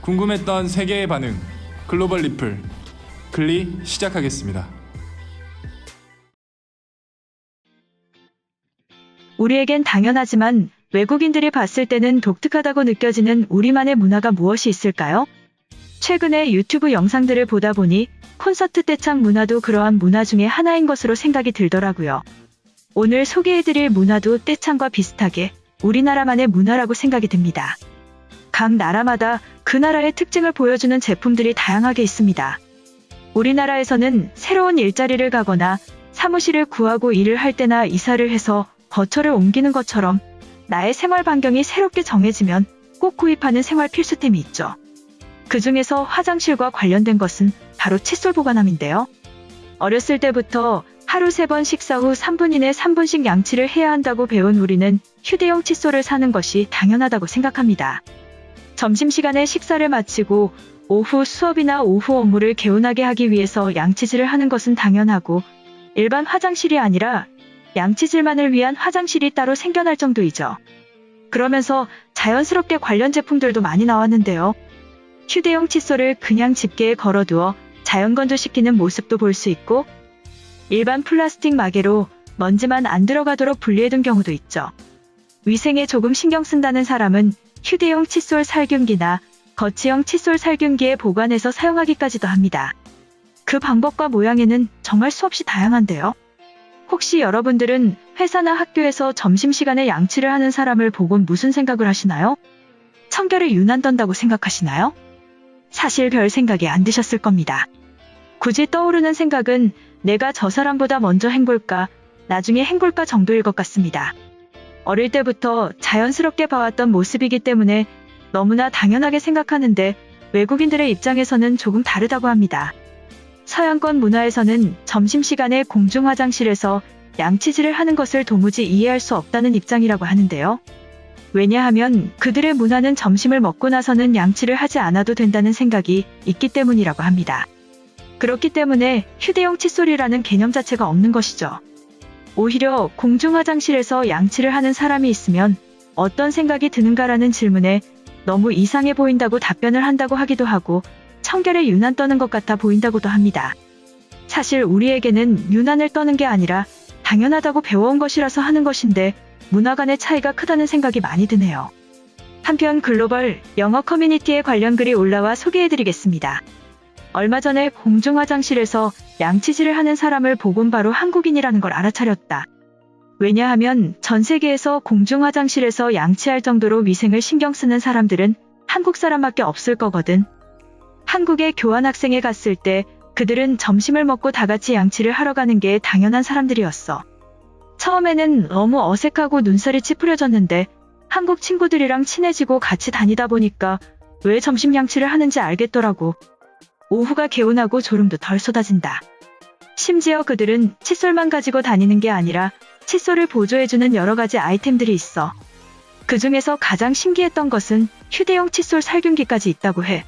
궁금했던 세계의 반응, 글로벌 리플, 글리 시작하겠습니다. 우리에겐 당연하지만 외국인들이 봤을 때는 독특하다고 느껴지는 우리만의 문화가 무엇이 있을까요? 최근에 유튜브 영상들을 보다 보니 콘서트 떼창 문화도 그러한 문화 중에 하나인 것으로 생각이 들더라고요. 오늘 소개해드릴 문화도 떼창과 비슷하게 우리나라만의 문화라고 생각이 듭니다. 각 나라마다 그 나라의 특징을 보여주는 제품들이 다양하게 있습니다. 우리나라에서는 새로운 일자리를 가거나 사무실을 구하고 일을 할 때나 이사를 해서 거처를 옮기는 것처럼 나의 생활 반경이 새롭게 정해지면 꼭 구입하는 생활 필수템이 있죠. 그 중에서 화장실과 관련된 것은 바로 칫솔 보관함인데요. 어렸을 때부터 하루 3번 식사 후 3분 이내 3분씩 양치를 해야 한다고 배운 우리는 휴대용 칫솔을 사는 것이 당연하다고 생각합니다. 점심시간에 식사를 마치고 오후 수업이나 오후 업무를 개운하게 하기 위해서 양치질을 하는 것은 당연하고 일반 화장실이 아니라 양치질만을 위한 화장실이 따로 생겨날 정도이죠. 그러면서 자연스럽게 관련 제품들도 많이 나왔는데요. 휴대용 칫솔을 그냥 집게에 걸어두어 자연 건조시키는 모습도 볼 수 있고 일반 플라스틱 마개로 먼지만 안 들어가도록 분리해둔 경우도 있죠. 위생에 조금 신경 쓴다는 사람은 휴대용 칫솔 살균기나 거치형 칫솔 살균기에 보관해서 사용하기까지도 합니다. 그 방법과 모양에는 정말 수없이 다양한데요. 혹시 여러분들은 회사나 학교에서 점심시간에 양치를 하는 사람을 보곤 무슨 생각을 하시나요? 청결에 유난 떤다고 생각하시나요? 사실 별 생각이 안 드셨을 겁니다. 굳이 떠오르는 생각은 내가 저 사람보다 먼저 헹굴까, 나중에 헹굴까 정도일 것 같습니다. 어릴 때부터 자연스럽게 봐왔던 모습이기 때문에 너무나 당연하게 생각하는데 외국인들의 입장에서는 조금 다르다고 합니다. 서양권 문화에서는 점심시간에 공중화장실에서 양치질을 하는 것을 도무지 이해할 수 없다는 입장이라고 하는데요. 왜냐하면 그들의 문화는 점심을 먹고 나서는 양치를 하지 않아도 된다는 생각이 있기 때문이라고 합니다. 그렇기 때문에 휴대용 칫솔이라는 개념 자체가 없는 것이죠. 오히려 공중화장실에서 양치를 하는 사람이 있으면 어떤 생각이 드는가라는 질문에 너무 이상해 보인다고 답변을 한다고 하기도 하고 청결에 유난 떠는 것 같아 보인다고도 합니다. 사실 우리에게는 유난을 떠는 게 아니라 당연하다고 배워온 것이라서 하는 것인데 문화 간의 차이가 크다는 생각이 많이 드네요. 한편 글로벌 영어 커뮤니티에 관련 글이 올라와 소개해드리겠습니다. 얼마 전에 공중화장실에서 양치질을 하는 사람을 보곤 바로 한국인이라는 걸 알아차렸다. 왜냐하면 전 세계에서 공중화장실에서 양치할 정도로 위생을 신경 쓰는 사람들은 한국 사람밖에 없을 거거든. 한국에 교환학생에 갔을 때 그들은 점심을 먹고 다 같이 양치를 하러 가는 게 당연한 사람들이었어. 처음에는 너무 어색하고 눈살이 찌푸려졌는데 한국 친구들이랑 친해지고 같이 다니다 보니까 왜 점심 양치를 하는지 알겠더라고. 오후가 개운하고 졸음도 덜 쏟아진다. 심지어 그들은 칫솔만 가지고 다니는 게 아니라 칫솔을 보조해주는 여러 가지 아이템들이 있어. 그 중에서 가장 신기했던 것은 휴대용 칫솔 살균기까지 있다고 해.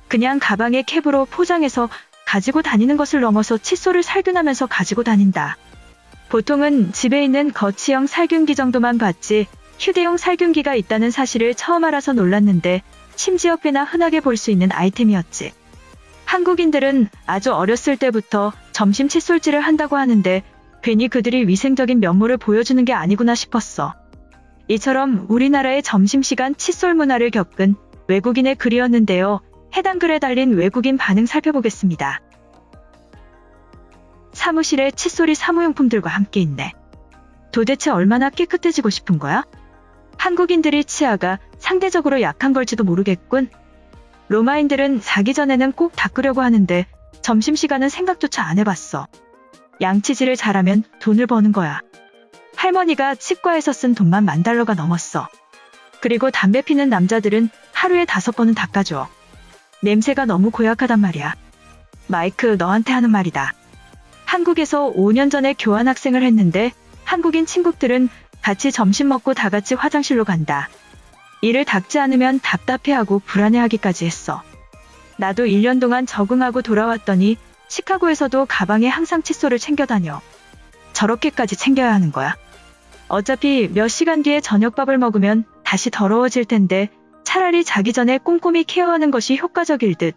그냥 가방에 캡으로 포장해서 가지고 다니는 것을 넘어서 칫솔을 살균하면서 가지고 다닌다. 보통은 집에 있는 거치형 살균기 정도만 봤지 휴대용 살균기가 있다는 사실을 처음 알아서 놀랐는데 심지어 꽤나 흔하게 볼 수 있는 아이템이었지. 한국인들은 아주 어렸을 때부터 점심 칫솔질을 한다고 하는데 괜히 그들이 위생적인 면모를 보여주는 게 아니구나 싶었어. 이처럼 우리나라의 점심시간 칫솔 문화를 겪은 외국인의 글이었는데요. 해당 글에 달린 외국인 반응 살펴보겠습니다. 사무실에 칫솔이 사무용품들과 함께 있네. 도대체 얼마나 깨끗해지고 싶은 거야? 한국인들이 치아가 상대적으로 약한 걸지도 모르겠군. 로마인들은 자기 전에는 꼭 닦으려고 하는데 점심시간은 생각조차 안 해봤어. 양치질을 잘하면 돈을 버는 거야. 할머니가 치과에서 쓴 돈만 $10,000가 넘었어. 그리고 담배 피는 남자들은 하루에 5번은 닦아줘. 냄새가 너무 고약하단 말이야. 마이크, 너한테 하는 말이다. 한국에서 5년 전에 교환학생을 했는데 한국인 친구들은 같이 점심 먹고 다 같이 화장실로 간다. 이를 닦지 않으면 답답해하고 불안해하기까지 했어. 나도 1년 동안 적응하고 돌아왔더니 시카고에서도 가방에 항상 칫솔을 챙겨 다녀. 저렇게까지 챙겨야 하는 거야. 어차피 몇 시간 뒤에 저녁밥을 먹으면 다시 더러워질 텐데 차라리 자기 전에 꼼꼼히 케어하는 것이 효과적일 듯.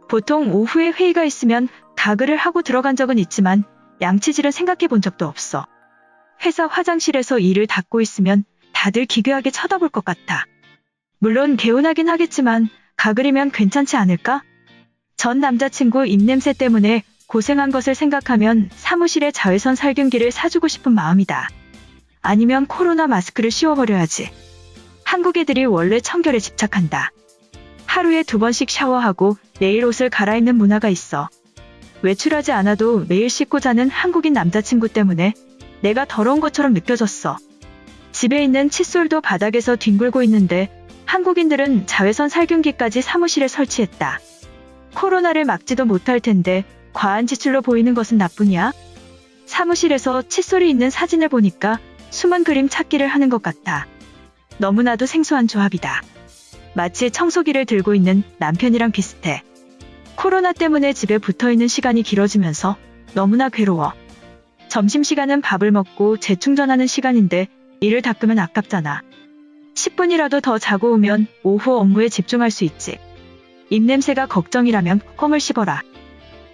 보통 오후에 회의가 있으면 가글을 하고 들어간 적은 있지만 양치질은 생각해 본 적도 없어. 회사 화장실에서 이를 닦고 있으면 다들 기괴하게 쳐다볼 것 같아. 물론 개운하긴 하겠지만 가글이면 괜찮지 않을까? 전 남자친구 입냄새 때문에 고생한 것을 생각하면 사무실에 자외선 살균기를 사주고 싶은 마음이다. 아니면 코로나 마스크를 씌워버려야지. 한국 애들이 원래 청결에 집착한다. 하루에 2번씩 샤워하고 내일 옷을 갈아입는 문화가 있어. 외출하지 않아도 매일 씻고 자는 한국인 남자친구 때문에 내가 더러운 것처럼 느껴졌어. 집에 있는 칫솔도 바닥에서 뒹굴고 있는데 한국인들은 자외선 살균기까지 사무실에 설치했다. 코로나를 막지도 못할 텐데 과한 지출로 보이는 것은 나뿐이야? 사무실에서 칫솔이 있는 사진을 보니까 숨은 그림 찾기를 하는 것 같아. 너무나도 생소한 조합이다. 마치 청소기를 들고 있는 남편이랑 비슷해. 코로나 때문에 집에 붙어있는 시간이 길어지면서 너무나 괴로워. 점심시간은 밥을 먹고 재충전하는 시간인데 이를 닦으면 아깝잖아. 10분이라도 더 자고 오면 오후 업무에 집중할 수 있지. 입냄새가 걱정이라면 껌을 씹어라.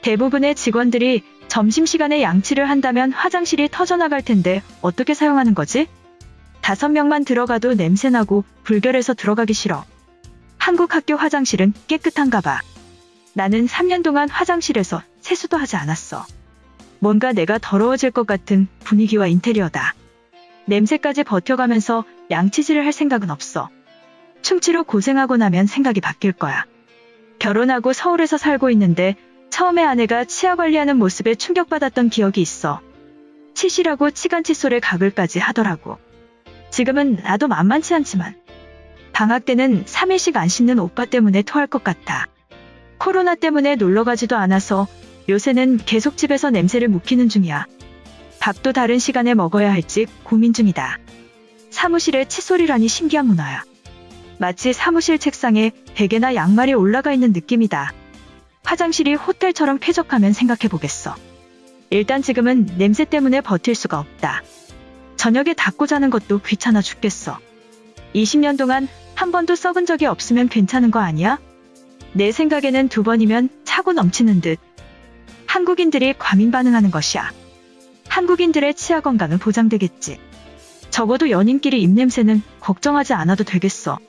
대부분의 직원들이 점심시간에 양치를 한다면 화장실이 터져나갈 텐데 어떻게 사용하는 거지? 5명만 들어가도 냄새나고 불결해서 들어가기 싫어. 한국 학교 화장실은 깨끗한가 봐. 나는 3년 동안 화장실에서 세수도 하지 않았어. 뭔가 내가 더러워질 것 같은 분위기와 인테리어다. 냄새까지 버텨가면서 양치질을 할 생각은 없어. 충치로 고생하고 나면 생각이 바뀔 거야. 결혼하고 서울에서 살고 있는데 처음에 아내가 치아 관리하는 모습에 충격받았던 기억이 있어. 치실하고 치간 칫솔에 가글까지 하더라고. 지금은 나도 만만치 않지만 방학 때는 3일씩 안 씻는 오빠 때문에 토할 것 같아. 코로나 때문에 놀러가지도 않아서 요새는 계속 집에서 냄새를 묵히는 중이야. 밥도 다른 시간에 먹어야 할지 고민 중이다. 사무실에 칫솔이라니 신기한 문화야. 마치 사무실 책상에 베개나 양말이 올라가 있는 느낌이다. 화장실이 호텔처럼 쾌적하면 생각해보겠어. 일단 지금은 냄새 때문에 버틸 수가 없다. 저녁에 닦고 자는 것도 귀찮아 죽겠어. 20년 동안 한 번도 썩은 적이 없으면 괜찮은 거 아니야? 내 생각에는 2번이면 차고 넘치는 듯. 한국인들이 과민 반응하는 것이야. 한국인들의 치아 건강은 보장되겠지. 적어도 연인끼리 입냄새는 걱정하지 않아도 되겠어.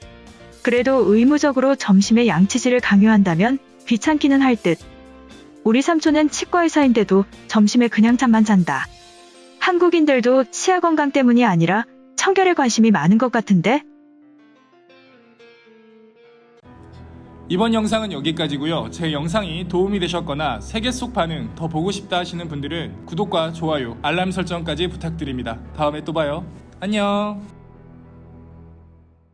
그래도 의무적으로 점심에 양치질을 강요한다면 귀찮기는 할 듯. 우리 삼촌은 치과의사인데도 점심에 그냥 잠만 잔다. 한국인들도 치아 건강 때문이 아니라 청결에 관심이 많은 것 같은데? 이번 영상은 여기까지고요. 제 영상이 도움이 되셨거나 세계 속 반응 더 보고 싶다 하시는 분들은 구독과 좋아요, 알람 설정까지 부탁드립니다. 다음에 또 봐요. 안녕.